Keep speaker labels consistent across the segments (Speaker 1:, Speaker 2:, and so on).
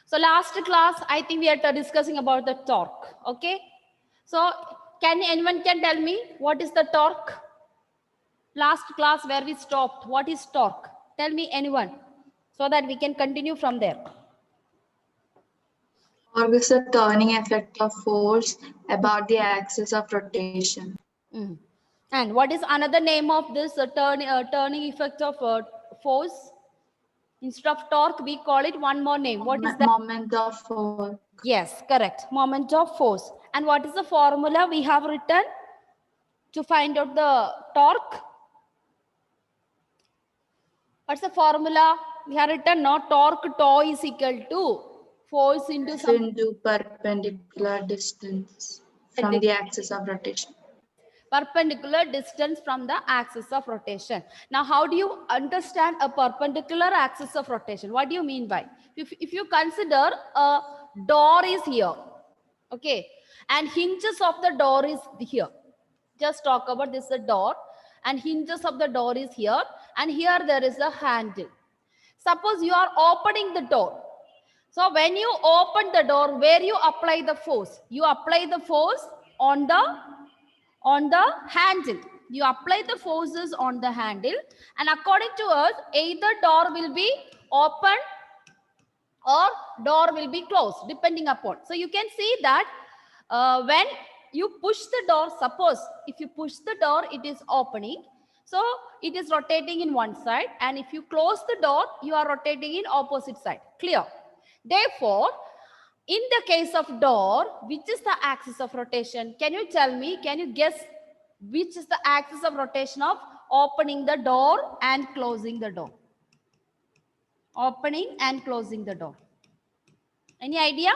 Speaker 1: So last class, I think we are discussing about the torque. Okay. So can anyone can tell me what is the torque? Last class where we stopped, what is torque? Tell me anyone, so that we can continue from there.
Speaker 2: Torque is the turning effect of force about the axis of rotation.
Speaker 1: Mm. And what is another name of this turning effect of force? Instead of torque, we call it one more name. What is that?
Speaker 2: Moment of force.
Speaker 1: Yes, correct. Moment of force. And what is the formula we have written to find out the torque? What's the formula? We have written no torque tau is equal to force into some
Speaker 2: into perpendicular distance from the axis of rotation.
Speaker 1: Perpendicular distance from the axis of rotation. Now, how do you understand a perpendicular axis of rotation? What do you mean by? If you consider a door is here, okay, and hinges of the door is here. Just talk about this, the door, and hinges of the door is here, and here there is a handle. Suppose you are opening the door. So when you open the door, where you apply the force? You apply the force on the handle. You apply the forces on the handle, and according to us, either door will be open or door will be closed, depending upon. So you can see that when you push the door, suppose if you push the door, it is opening, so it is rotating in one side, and if you close the door, you are rotating in opposite side. Clear? Therefore, in the case of door, which is the axis of rotation? Can you tell me, can you guess which is the axis of rotation of opening the door and closing the door? Opening and closing the door. Any idea?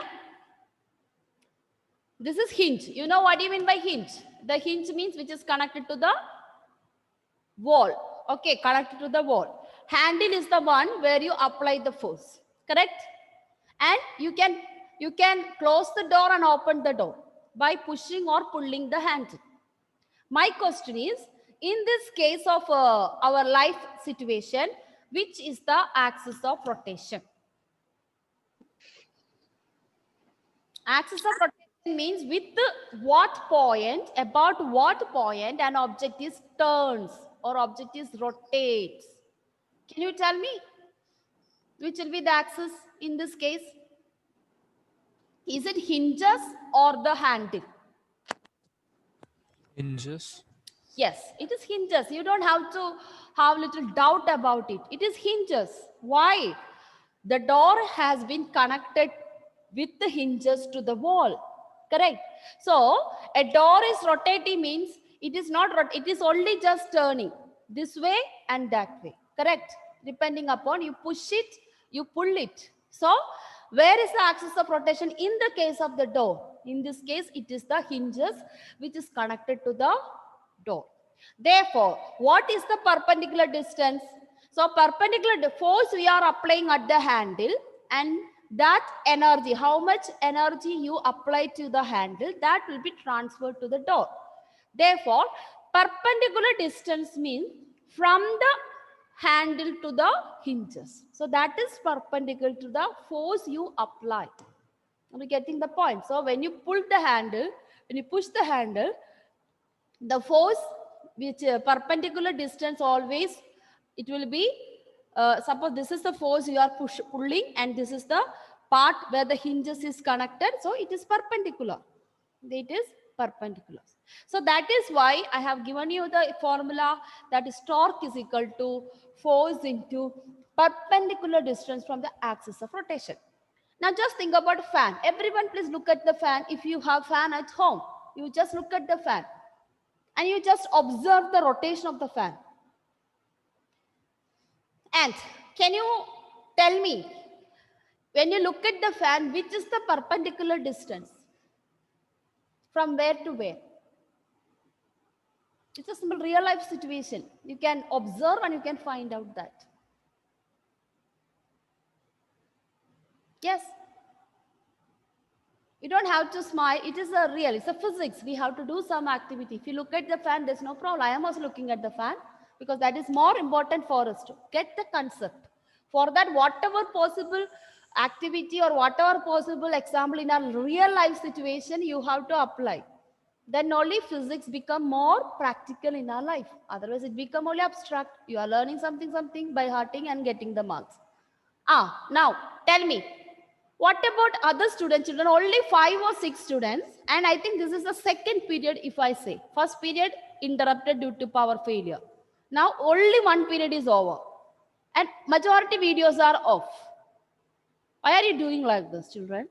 Speaker 1: This is hinge. You know what do you mean by hinge? The hinge means which is connected to the wall. Okay, connected to the wall. Handle is the one where you apply the force. Correct? And you can close the door and open the door by pushing or pulling the handle. My question is, in this case of our life situation, which is the axis of rotation? Axis of rotation means with what point, about what point an object is turns or object is rotates. Can you tell me which will be the axis in this case? Is it hinges or the handle?
Speaker 3: Hinges.
Speaker 1: Yes, it is hinges. You don't have to have little doubt about it. It is hinges. Why? The door has been connected with the hinges to the wall. Correct? So, a door is rotating means it is not, it is only just turning this way and that way. Correct? Depending upon you push it, you pull it. So, where is the axis of rotation in the case of the door? In this case, it is the hinges which is connected to the door. Therefore, what is the perpendicular distance? So, perpendicular force we are applying at the handle, and that energy, how much energy you apply to the handle, that will be transferred to the door. Therefore, perpendicular distance means from the handle to the hinges. So that is perpendicular to the force you apply. Are you getting the point? So when you pull the handle, when you push the handle, the force which perpendicular distance always, it will be, suppose this is the force you are pulling, and this is the part where the hinges is connected. So it is perpendicular. It is perpendicular. So that is why I have given you the formula, that is torque is equal to force into perpendicular distance from the axis of rotation. Now just think about fan. Everyone please look at the fan. If you have fan at home, you just look at the fan and you just observe the rotation of the fan. And can you tell me, when you look at the fan, which is the perpendicular distance? From where to where? It's a simple real life situation. You can observe and you can find out that. Yes. You don't have to smile. It is a real, it's a physics. We have to do some activity. If you look at the fan, there's no problem. I am also looking at the fan because that is more important for us to get the concept. For that, whatever possible activity or whatever possible example in a real life situation you have to apply. Then only physics become more practical in our life. Otherwise it become only abstract. You are learning something by hearting and getting the marks. Now tell me, what about other students? Children, only 5 or 6 students, and I think this is the second period. If I say first period interrupted due to power failure, now only one period is over and majority videos are off. Why are you doing like this, children?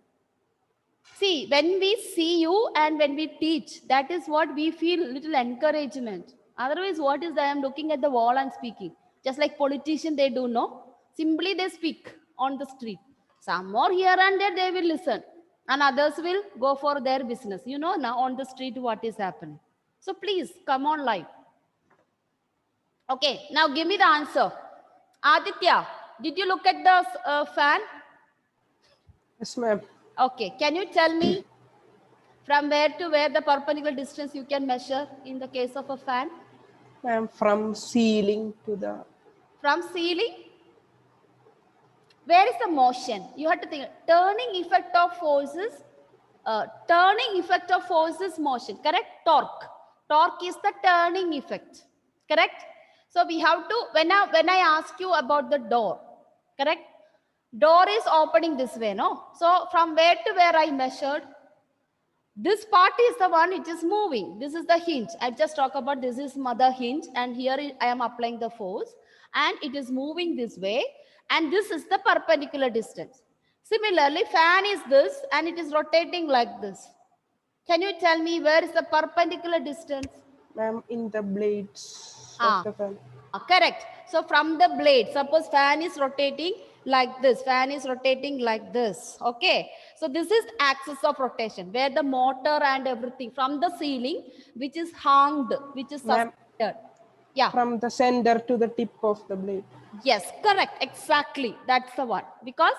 Speaker 1: See, when we see you and when we teach, that is what we feel little encouragement. Otherwise, what is that? I am looking at the wall and speaking. Just like politicians, they do no. Simply they speak on the street. Some more here and there, they will listen. And others will go for their business. You know now on the street what is happening. So please come on live. Okay, now give me the answer. Aditya, did you look at the fan?
Speaker 3: Yes, ma'am.
Speaker 1: Okay, can you tell me from where to where the perpendicular distance you can measure in the case of a fan?
Speaker 3: Ma'am, from ceiling to the...
Speaker 1: From ceiling? Where is the motion? You have to think. Turning effect of forces. Motion. Correct? Torque. Torque is the turning effect. Correct? So we have to, when I ask you about the door, correct? Door is opening this way, no? So from where to where I measured, this part is the one which is moving. This is the hinge. I just talk about this is mother hinge and here I am applying the force and it is moving this way and this is the perpendicular distance. Similarly, fan is this and it is rotating like this. Can you tell me where is the perpendicular distance?
Speaker 3: Ma'am, in the blades of the fan.
Speaker 1: Correct. So from the blade, suppose fan is rotating like this, fan is rotating like this. Okay. So this is axis of rotation where the motor and everything from the ceiling, which is hanged, which is suspended. Yeah.
Speaker 3: From the center to the tip of the blade.
Speaker 1: Yes, correct. Exactly. That's the one. Because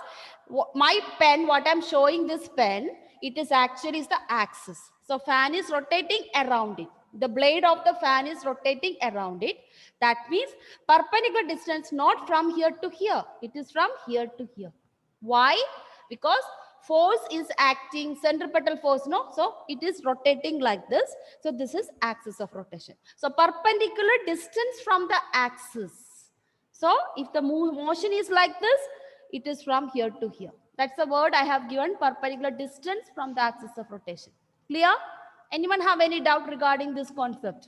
Speaker 1: my pen, what I'm showing this pen, it is actually the axis. So fan is rotating around it. The blade of the fan is rotating around it. That means perpendicular distance not from here to here. It is from here to here. Why? Because force is acting, centripetal force, no? So it is rotating like this. So this is axis of rotation. So perpendicular distance from the axis. So if the motion is like this, it is from here to here. That's the word I have given, perpendicular distance from the axis of rotation. Clear? Anyone have any doubt regarding this concept?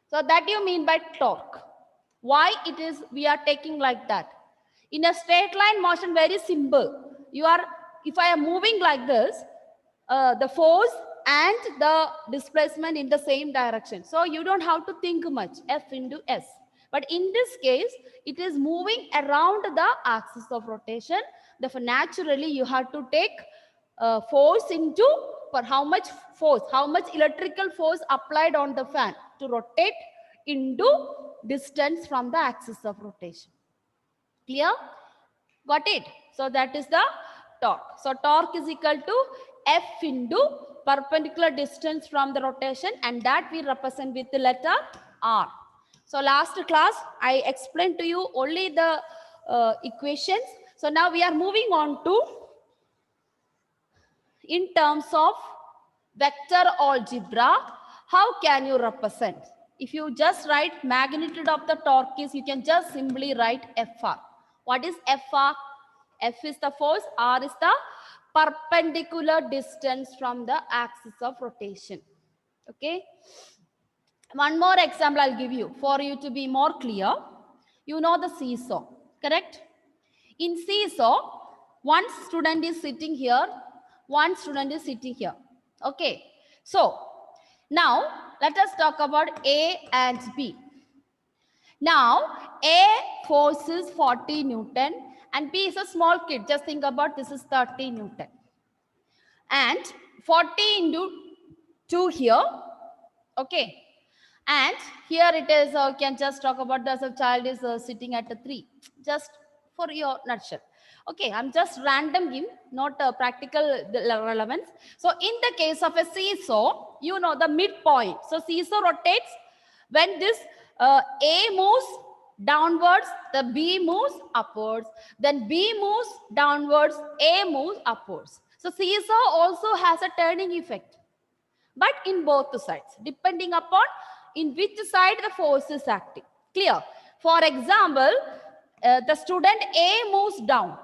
Speaker 1: So that you mean by torque. Why it is we are taking like that? In a straight line motion, very simple. If I am moving like this, the force and the displacement in the same direction. So you don't have to think much, F into S. But in this case, it is moving around the axis of rotation. Therefore, naturally, you have to take force into, for how much force, how much electrical force applied on the fan to rotate into distance from the axis of rotation. Clear? Got it? So that is the torque. So torque is equal to F into perpendicular distance from the rotation, and that we represent with the letter R. So last class, I explained to you only the equations. So now we are moving on to in terms of vector algebra, how can you represent? If you just write magnitude of the torque is, you can just simply write Fr. What is Fr? F is the force, R is the perpendicular distance from the axis of rotation. Okay. One more example I'll give you for you to be more clear. You know the seesaw, correct? In seesaw, one student is sitting here, one student is sitting here. Okay. So now let us talk about A and B. Now A force is 40 Newton and B is a small kid. Just think about this is 30 Newton. And 40 into 2 here. Okay. And here it is, you can just talk about as a child is sitting at a 3. Just for your nutshell. Okay, I'm just random give, not practical relevance. So in the case of a seesaw, you know the midpoint. So seesaw rotates when this A moves, downwards, the B moves upwards. Then B moves downwards, A moves upwards. So seesaw also has a turning effect, but in both the sides, depending upon in which side the force is acting. Clear? For example, the student A moves down.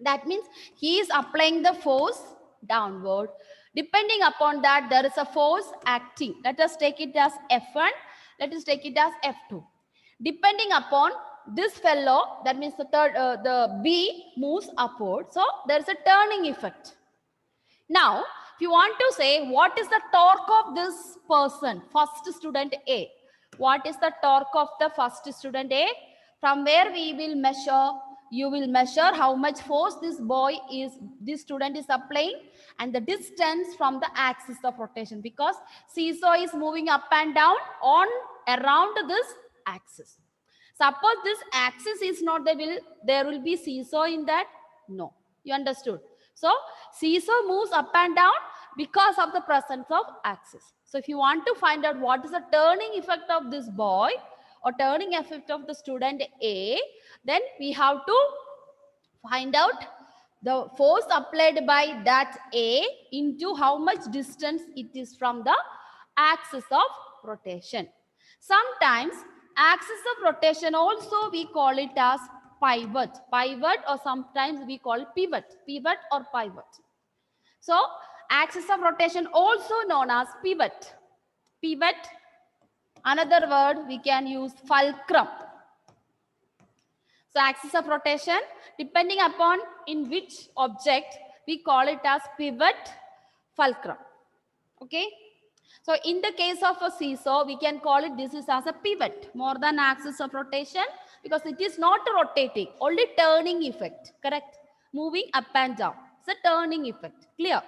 Speaker 1: That means he is applying the force downward. Depending upon that, there is a force acting. Let us take it as F1. Let us take it as F2. Depending upon this fellow, that means the B moves upward. So there is a turning effect. Now, if you want to say what is the torque of this person, first student A. What is the torque of the first student A? From where we will measure, you will measure how much force this student is applying and the distance from the axis of rotation, because seesaw is moving up and down on around this axis. Suppose this axis is not there will be seesaw in that? No. You understood? So seesaw moves up and down because of the presence of axis. So if you want to find out what is the turning effect of this boy or turning effect of the student A, then we have to find out the force applied by that A into how much distance it is from the axis of rotation. Sometimes axis of rotation also we call it as pivot, or sometimes we call pivot or pivot. So axis of rotation also known as pivot. Another word we can use fulcrum. So axis of rotation, depending upon in which object, we call it as pivot, fulcrum. Okay. So in the case of a seesaw, we can call it this is as a pivot more than axis of rotation, because it is not rotating, only turning effect, correct? Moving up and down. It's a turning effect. Clear?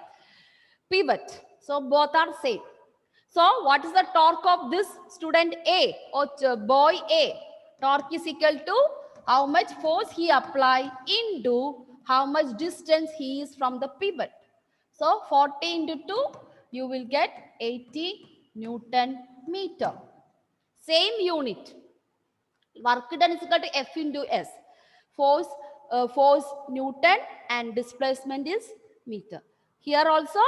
Speaker 1: Pivot. So both are same. So what is the torque of this student A or boy A? Torque is equal to how much force he apply into how much distance he is from the pivot. So 40 into 2, you will get 80 Newton meter. Same unit. Work done is equal to F into S. Force Newton and displacement is meter. Here also,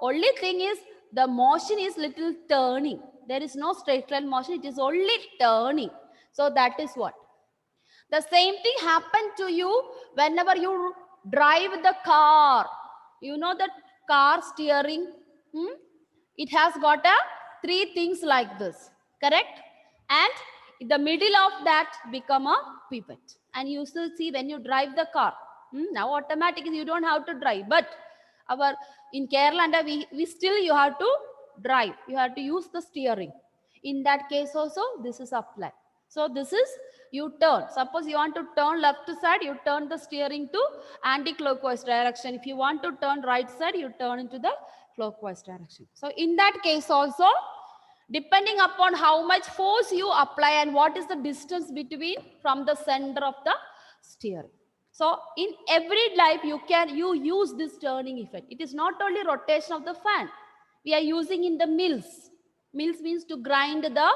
Speaker 1: only thing is the motion is little turning. There is no straight line motion. It is only turning. So that is what. The same thing happened to you whenever you drive the car. You know the car steering? It has got three things like this. Correct? And in the middle of that become a pivot. And you still see when you drive the car. Now automatically you don't have to drive. But in Kerala, we still you have to drive. You have to use the steering. In that case also, this is applied. So this is you turn. Suppose you want to turn left side, you turn the steering to anti-clockwise direction. If you want to turn right side, you turn into the clockwise direction. So in that case also, depending upon how much force you apply and what is the distance between from the center of the steering. So in every life you use this turning effect. It is not only rotation of the fan. We are using in the mills. Mills means to grind the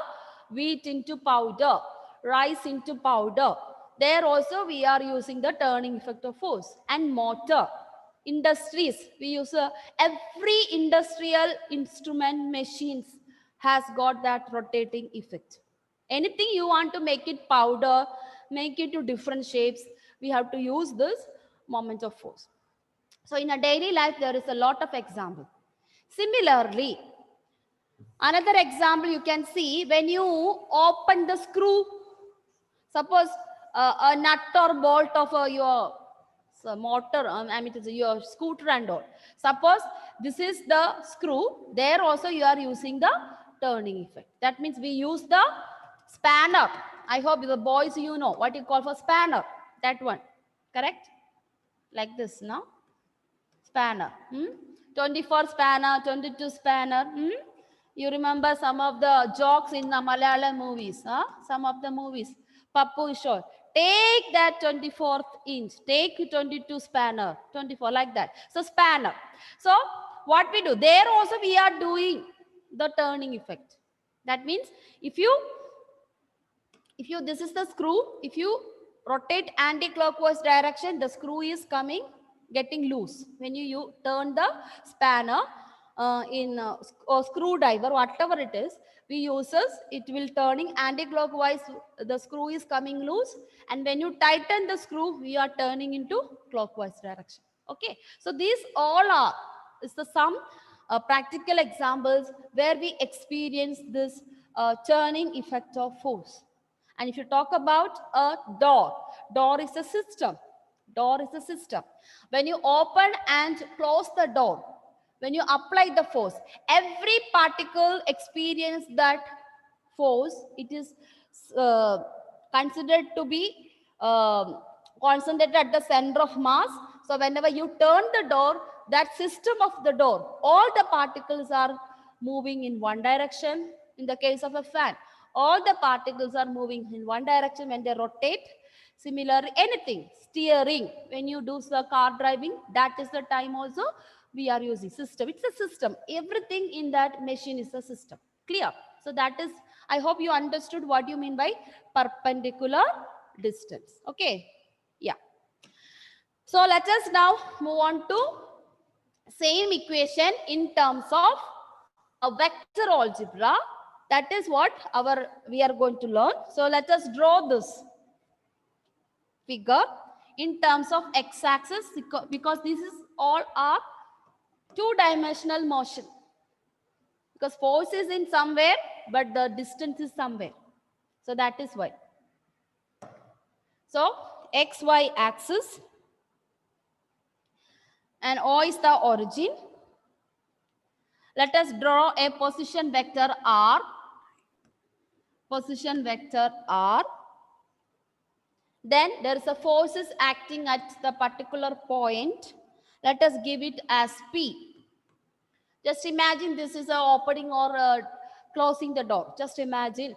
Speaker 1: wheat into powder, rice into powder. There also we are using the turning effect of force. And motor. Industries, we use every industrial instrument, machines has got that rotating effect. Anything you want to make it powder, make it to different shapes, we have to use this moment of force. So in a daily life, there is a lot of example. Similarly, another example you can see when you open the screw, suppose a nut or bolt of your motor, your scooter and all. Suppose this is the screw, there also you are using the turning effect. That means we use the spanner. I hope the boys you know what you call for spanner. That one, correct? Like this, no? Spanner. 24 spanner, 22 spanner. You remember some of the jokes in the Malayalam movies, huh? Some of the movies. Pappu Shore. Take that 24th inch. Take 22 spanner. 24 like that. So spanner. So what we do? There also we are doing the turning effect. That means if you If you, this is the screw, if you rotate anti-clockwise direction, the screw is coming, getting loose. When you turn the spanner or screwdriver, whatever it is, we uses, it will turning anti-clockwise, the screw is coming loose. And when you tighten the screw, we are turning into clockwise direction. Okay, so these all are, is the some practical examples where we experience this turning effect of force. And if you talk about a door is a system. Door is a system. When you open and close the door, when you apply the force, every particle experience that force, it is uh, considered to be concentrated at the center of mass. So whenever you turn the door, that system of the door, all the particles are moving in one direction. In the case of a fan, all the particles are moving in one direction when they rotate. Similarly, anything, steering, when you do the car driving, that is the time also we are using system. It's a system. Everything in that machine is a system. Clear? So that is, I hope you understood what you mean by perpendicular distance. Okay. Yeah. So let us now move on to same equation in terms of a vector algebra. That is what we are going to learn. So let us draw this figure in terms of x-axis, because this is all are two-dimensional motion, because force is in somewhere but the distance is somewhere. So that is why. So xy axis, and O is the origin. Let us draw a position vector r. Position vector r. Then there is a forces acting at the particular point. Let us give it as P. Just imagine this is a opening or closing the door. Just imagine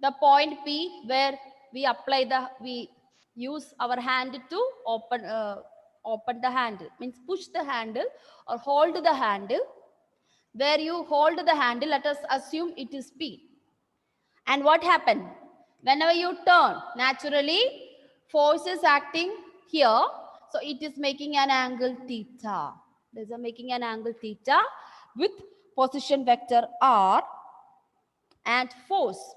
Speaker 1: the point P where we apply we use our hand to open the handle. Means push the handle or hold the handle. Where you hold the handle, let us assume it is P. And what happened? Whenever you turn, naturally, force is acting here. So it is making an angle theta. There's making an angle theta with position vector r and force.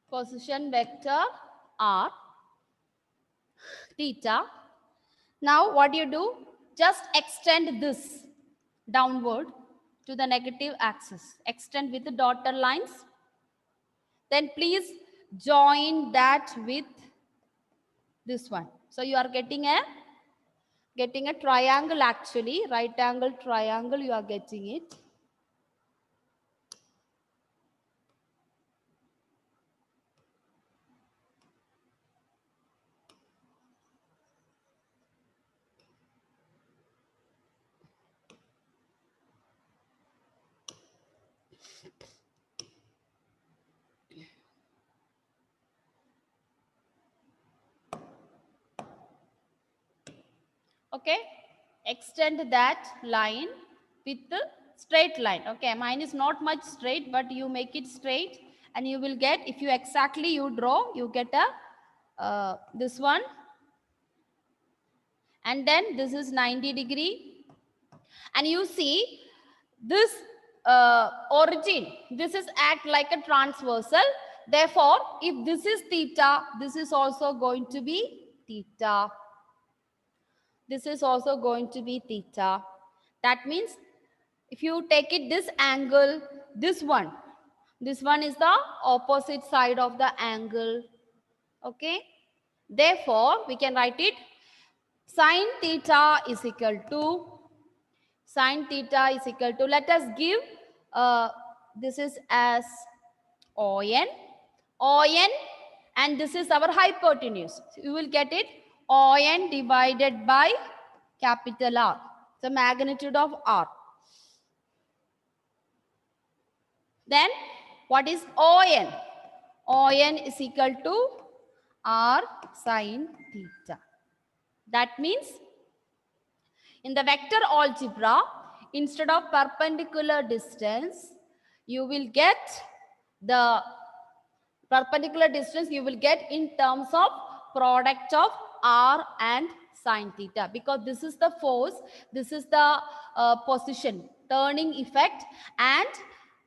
Speaker 1: Position vector r, theta. Now what you do? Just extend this downward to the negative axis. Extend with the dotted lines. Then please join that with this one. So you are getting a triangle actually. Right angle triangle, you are getting it. Okay, extend that line with the straight line. Okay, mine is not much straight, but you make it straight and you will get, if you exactly you draw, you get a this one, and then this is 90 degree, and you see this origin, this is act like a transversal. Therefore, if this is theta, this is also going to be theta. This is also going to be theta. That means if you take it this angle, this one is the opposite side of the angle. Okay. Therefore, we can write it sine theta is equal to, let us give this is as ON, and this is our hypotenuse. So you will get it ON divided by capital R, the magnitude of R. Then what is ON? ON is equal to R sine theta. That means in the vector algebra, instead of perpendicular distance, you will get the perpendicular distance you will get in terms of product of r and sine theta, because this is the force, this is the position turning effect, and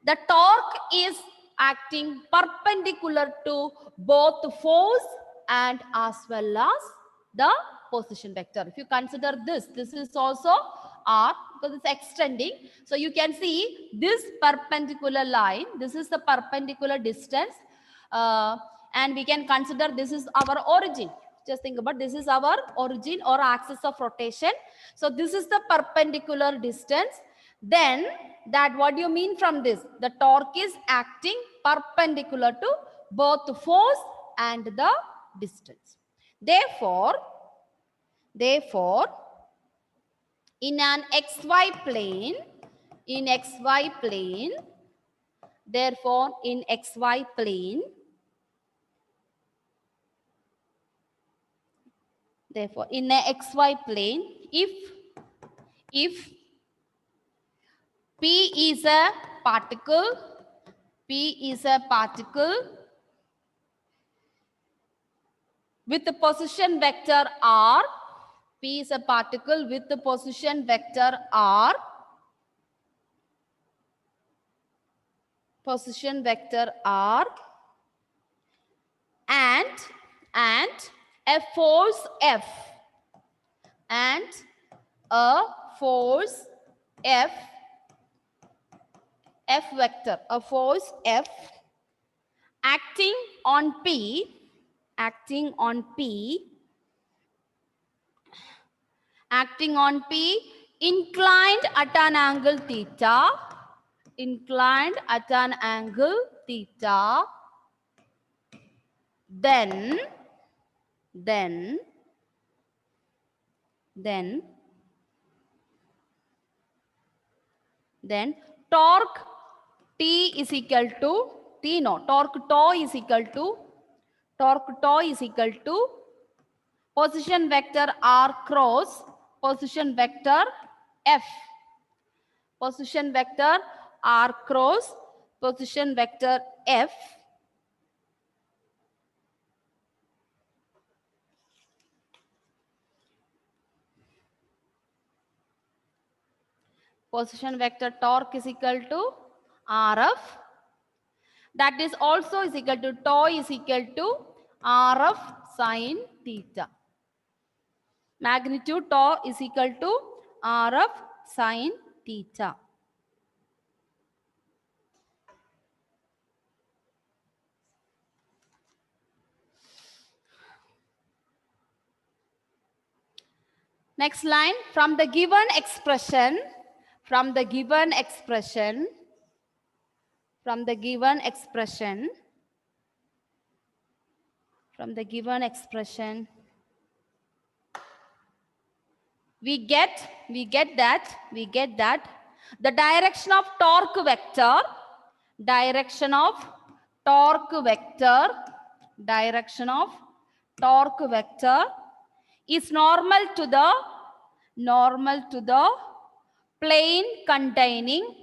Speaker 1: the torque is acting perpendicular to both the force and as well as the position vector. If you consider this is also r because it's extending. So you can see this perpendicular line, this is the perpendicular distance, and we can consider this is our origin. Just think about this is our origin or axis of rotation. So this is the perpendicular distance. Then that what do you mean from this? The torque is acting perpendicular to both the force and the distance. Therefore, in an xy plane, therefore in xy plane, therefore in a xy plane, if P is a particle with the position vector r, P is a particle with the position vector r, and a force F, and a force F vector, a force F acting on P, inclined at an angle theta, then torque T is equal to torque tau is equal to position vector r cross position vector F, position vector r cross position vector F, position vector torque is equal to Rf, that is also is equal to tau is equal to Rf sine theta. Magnitude tau is equal to Rf sine theta. Next line, from the given expression, we get that the direction of torque vector is normal to the plane containing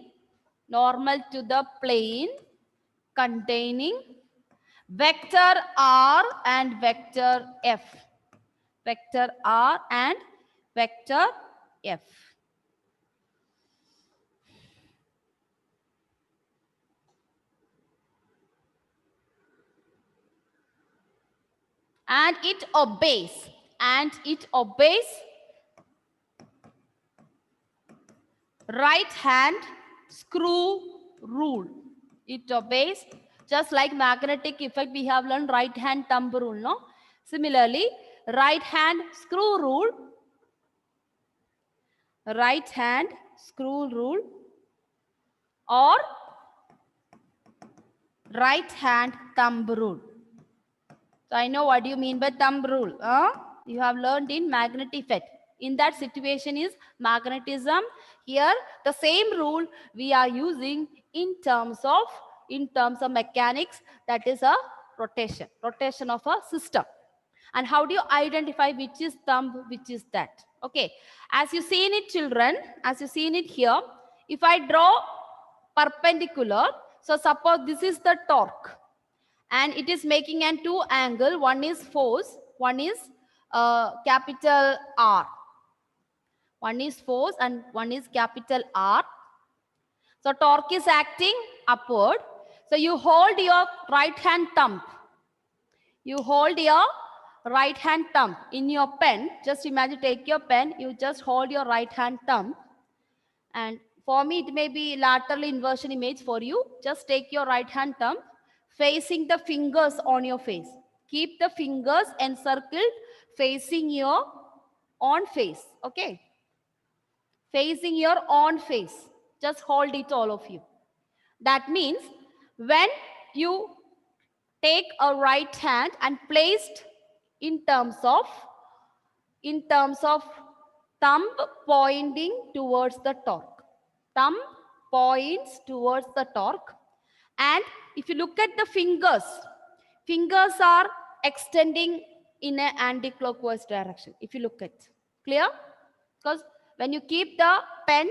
Speaker 1: vector r and vector f, and it obeys right hand screw rule. It obeys, just like magnetic effect we have learned right hand thumb rule, no? Similarly, right hand screw rule or right hand thumb rule. So I know what you mean by thumb rule. You have learned in magnetic effect. In that situation is magnetism. Here the same rule we are using in terms of mechanics, that is a rotation of a system. And how do you identify which is thumb, which is that? Okay, as you see in it, children, as you see in it here, if I draw perpendicular, so suppose this is the torque and it is making an two angle, one is force, one is capital R. One is force and one is capital R. So torque is acting upward. So you hold your right hand thumb. You hold your right hand thumb in your pen. Just imagine, take your pen, you just hold your right hand thumb. And for me, it may be lateral inversion image for you. Just take your right hand thumb facing the fingers on your face. Keep the fingers encircled facing your own face. Okay. Facing your own face. Just hold it, all of you. That means when you take a right hand and placed in terms of thumb pointing towards the torque. Thumb points towards the torque. And if you look at the fingers, fingers are extending in an anti-clockwise direction. If you look at, clear? Because when you keep the pen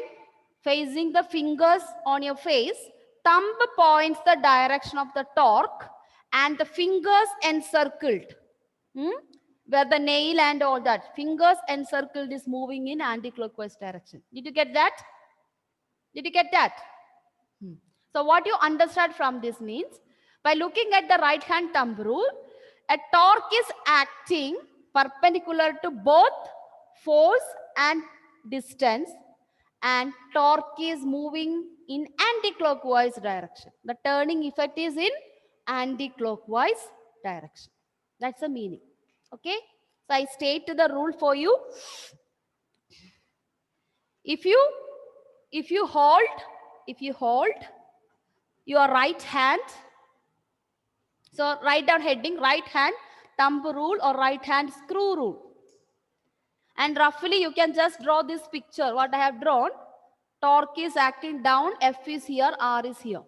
Speaker 1: facing the fingers on your face, thumb points the direction of the torque and the fingers encircled. Where the nail and all that, fingers encircled is moving in anti-clockwise direction. Did you get that? Did you get that? So what you understand from this means, by looking at the right hand thumb rule, a torque is acting perpendicular to both force and distance, and torque is moving in anti-clockwise direction. The turning effect is in anti-clockwise direction. That's the meaning. Okay, so I state the rule for you. If you hold your right hand, so write down heading, right hand thumb rule or right hand screw rule. And roughly you can just draw this picture, what I have drawn. Torque is acting down, F is here, R is here.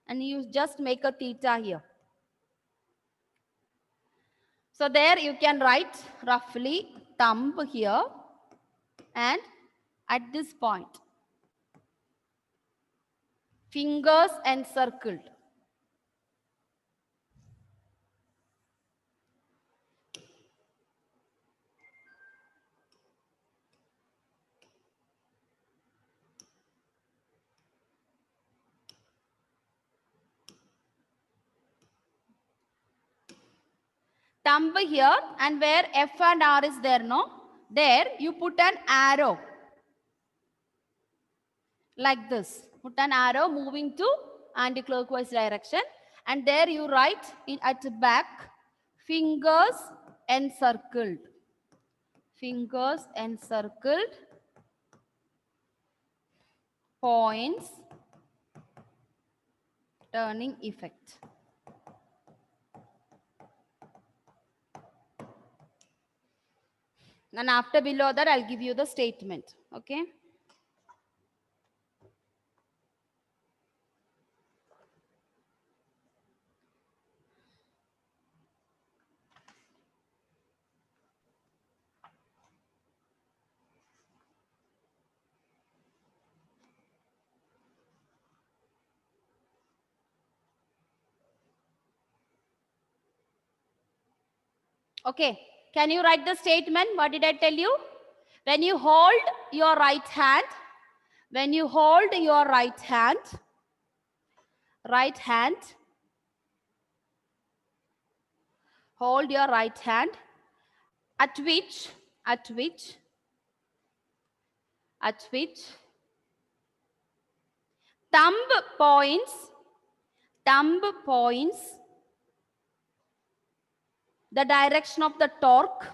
Speaker 1: And you just make a theta here. So there you can write roughly thumb here and at this point, fingers encircled. Thumb here, and where F and R is there, no? There you put an arrow like this. Put an arrow moving to anti-clockwise direction, and there you write it at the back, fingers encircled. Fingers encircled, points, turning effect. And after below that, I'll give you the statement. Okay. Okay. Can you write the statement? What did I tell you? When you hold your right hand, hold your right hand, at which thumb points the direction of the torque.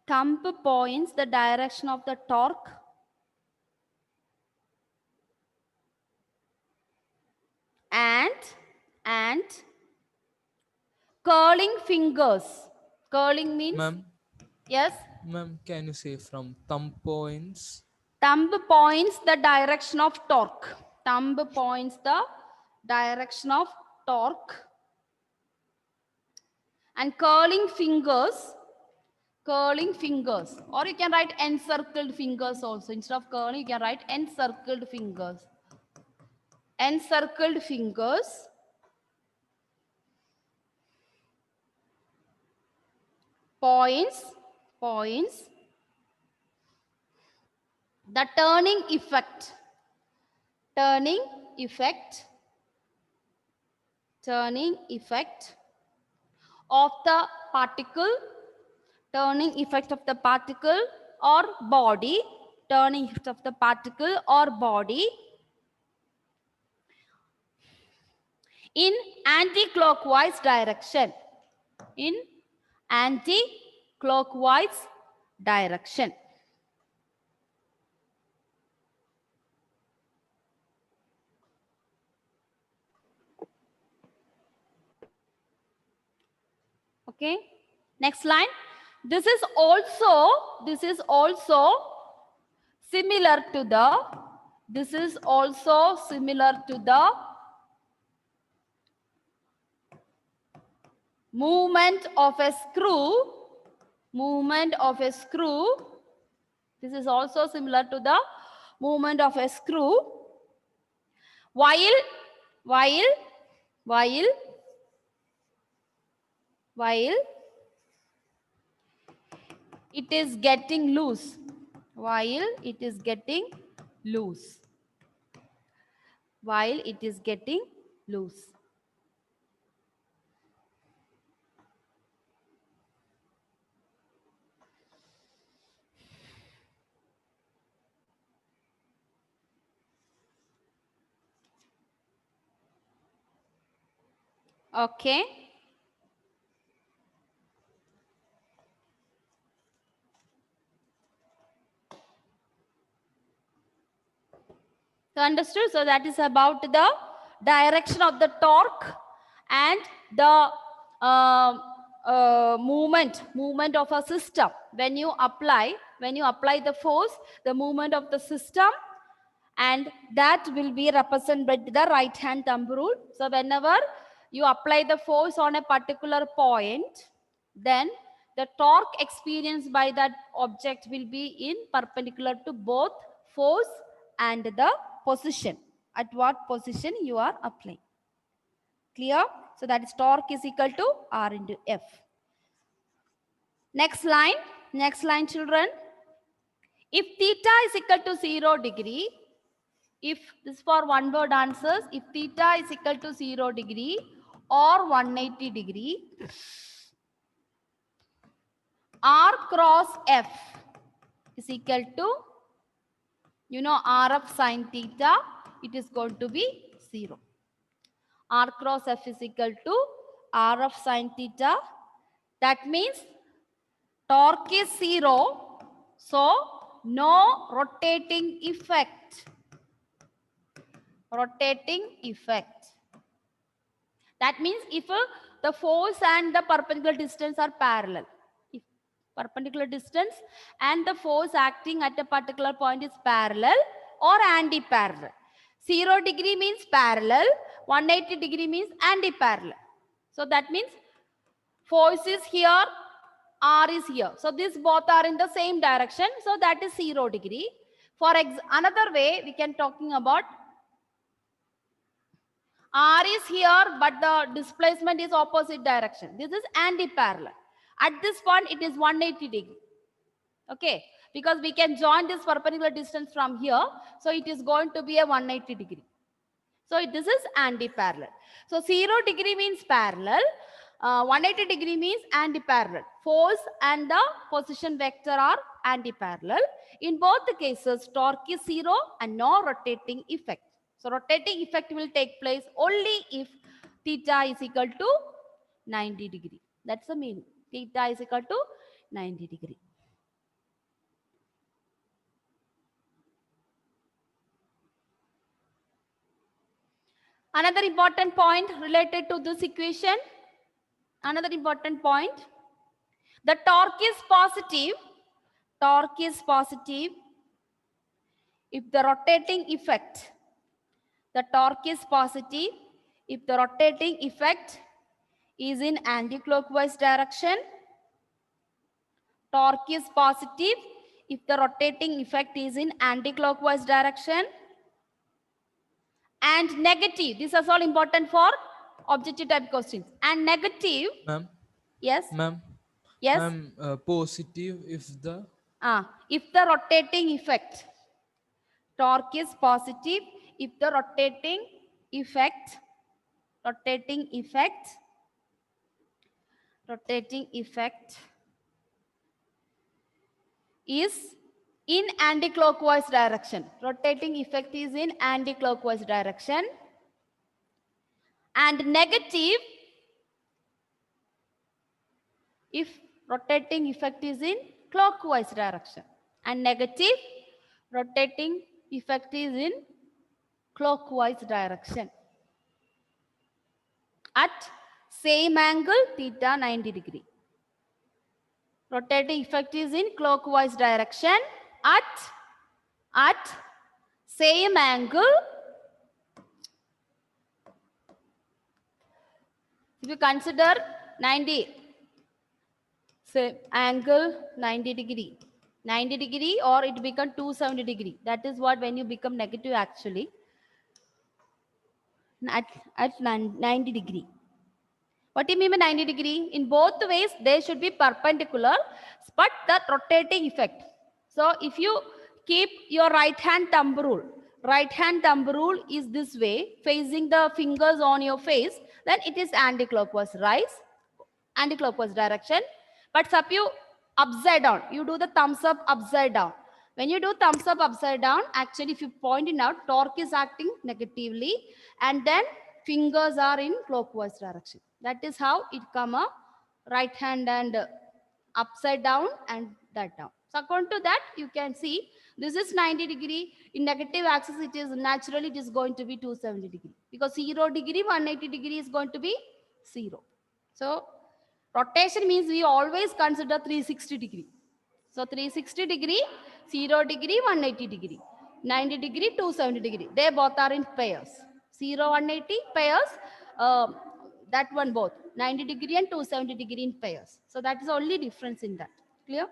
Speaker 1: Thumb points the direction of the torque. And curling fingers. Curling means?
Speaker 4: Ma'am.
Speaker 1: Yes?
Speaker 4: Ma'am, can you say from thumb points?
Speaker 1: Thumb points the direction of torque. Thumb points the direction of torque. And curling fingers curling fingers, or you can write encircled fingers also. Instead of curling, you can write encircled fingers. Encircled fingers. Points. The turning effect. Turning effect of the particle. Turning effect of the particle or body. Turning effect of the particle or body in anti-clockwise direction. In anti-clockwise direction. Okay. Next line. This is also similar to the. This is also similar to the movement of a screw. Movement of a screw. This is also similar to the movement of a screw. While it is getting loose. While it is getting loose. While it is getting loose. Okay. So understood? So that is about the direction of the torque and the movement of a system. When you apply the force, the movement of the system, and that will be represented by the right hand thumb rule. So whenever you apply the force on a particular point, then the torque experienced by that object will be in perpendicular to both force and the position. At what position you are applying. Clear? So that is torque is equal to R into F. Next line children. If theta is equal to 0 degree, if this is for one word answers, if theta is equal to 0 degree or 180 degree, R cross F is equal to, you know, R of sine theta, it is going to be 0. R cross F is equal to R of sine theta. That means torque is 0, so no rotating effect. Rotating effect. That means if the force and the perpendicular distance are parallel. If perpendicular distance and the force acting at a particular point is parallel or anti-parallel. 0 degree means parallel, 180 degree means anti-parallel. So that means force is here, R is here. So these both are in the same direction. So that is 0 degree. For another way, we can talking about R is here, but the displacement is opposite direction. This is anti-parallel. At this point, it is 180 degree. Okay, because we can join this perpendicular distance from here. So it is going to be a 180 degree. So this is anti-parallel. So 0 degree means parallel. 180 degree means anti-parallel. Force and the position vector are anti-parallel. In both the cases, torque is 0 and no rotating effect. So rotating effect will take place only if theta is equal to 90 degree. That's the meaning. Theta is equal to 90 degree. Another important point related to this equation. Another important point. The torque is positive. Torque is positive if the rotating effect. The torque is positive if the rotating effect is in anti-clockwise direction Torque is positive if the rotating effect is in anti-clockwise direction. And negative, this is all important for objective type questions. And negative,
Speaker 4: Ma'am,
Speaker 1: yes,
Speaker 4: ma'am,
Speaker 1: yes.
Speaker 4: ma'am, positive if the
Speaker 1: If the rotating effect, torque is positive if the rotating effect is in anti-clockwise direction. Rotating effect is in anti-clockwise direction. And negative if rotating effect is in clockwise direction. And negative rotating effect is in clockwise direction. At same angle, theta 90 degree. Rotating effect is in clockwise direction at same angle. If you consider 90, same angle 90 degree. 90 degree or it become 270 degree. That is what when you become negative actually. At 90 degree. What do you mean by 90 degree? In both ways, they should be perpendicular, but the rotating effect. So if you keep your right hand thumb rule is this way, facing the fingers on your face, then it is anti-clockwise anti-clockwise direction. But suppose you upside down, you do the thumbs up upside down. When you do thumbs up upside down, actually if you point it out, torque is acting negatively and then fingers are in clockwise direction. That is how it come a right hand and upside down and that down. So according to that, you can see this is 90 degree. In negative axis, it is naturally it is going to be 270 degree because 0 degree, 180 degree is going to be 0. So rotation means we always consider 360 degree. So 360 degree, 0 degree, 180 degree. 90 degree, 270 degree. They both are in pairs. 0, 180 pairs. That one both. 90 degree and 270 degree in pairs. So that is only difference in that. Clear?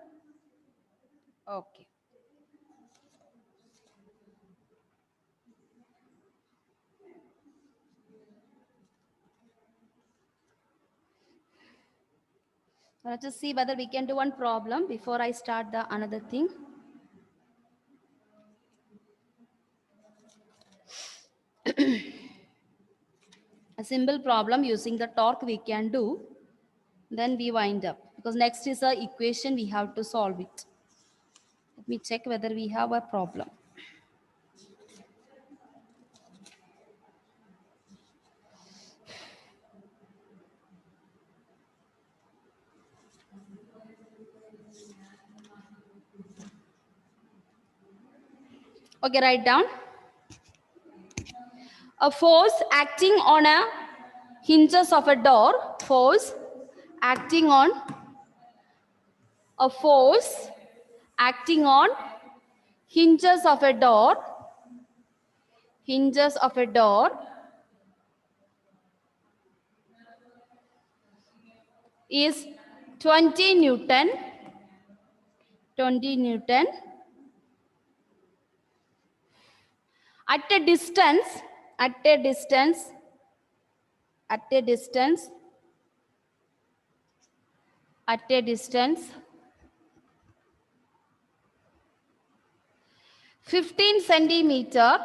Speaker 1: Okay. Let's just see whether we can do one problem before I start the another thing. A simple problem using the torque we can do, then we wind up because next is a equation we have to solve it. Let me check whether we have a problem. Okay, write down. A force acting on a hinges of a door, force acting on hinges of a door is 20 Newton. At a distance at a distance 15 centimeter,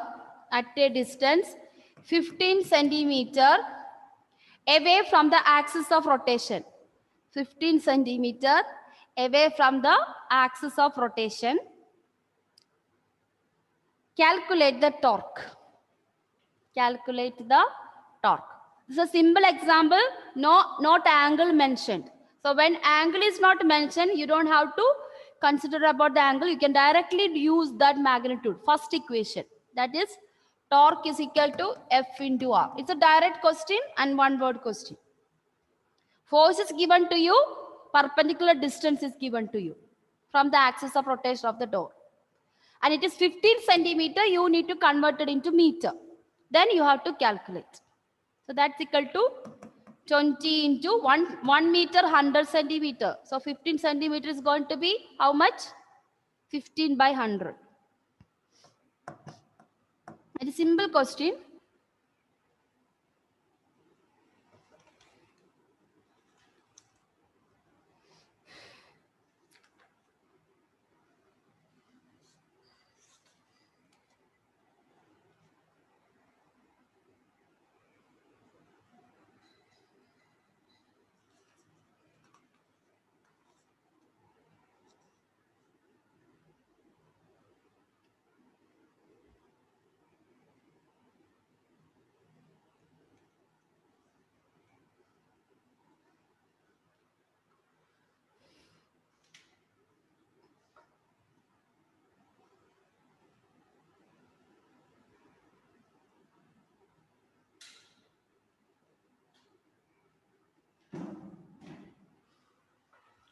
Speaker 1: at a distance 15 centimeter away from the axis of rotation. 15 centimeter away from the axis of rotation. Calculate the torque. This is a simple example, not angle mentioned. So when angle is not mentioned, you don't have to consider about the angle. You can directly use that magnitude. First equation, that is torque is equal to F into R. It's a direct question and one word question. Force is given to you, perpendicular distance is given to you from the axis of rotation of the door. And it is 15 centimeter, you need to convert it into meter. Then you have to calculate. So that's equal to 20 into 1 meter 100 centimeter. So 15 centimeter is going to be how much? 15 by 100. It is simple question.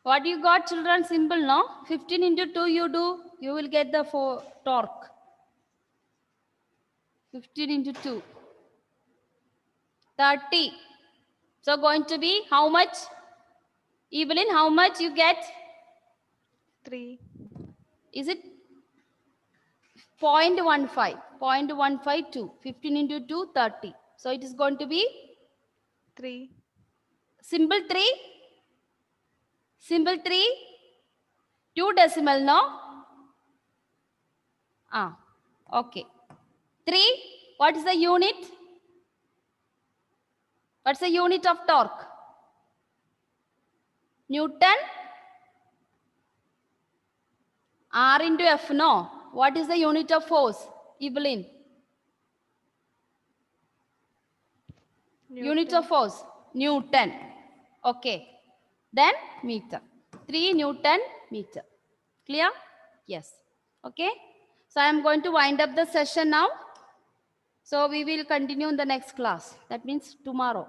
Speaker 1: What you got, children? Simple, no? 15 into 2 you do, you will get the torque. 15 into 2. 30. So going to be how much? Evelyn, how much you get?
Speaker 5: 3.
Speaker 1: Is it 0.15? 0.152. 15 into 2, 30. So it is going to be
Speaker 5: 3.
Speaker 1: symbol 3. Symbol 3. 2 decimal, no? Okay. 3. What is the unit? What's the unit of torque? Newton. R into F, no. What is the unit of force? Evelyn. Unit of force? Newton. Okay. Then meter. 3 Newton meter. Clear? Yes. Okay. So I am going to wind up the session now. So we will continue in the next class. That means tomorrow.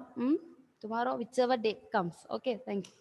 Speaker 1: Tomorrow, whichever day comes. Okay. Thank you.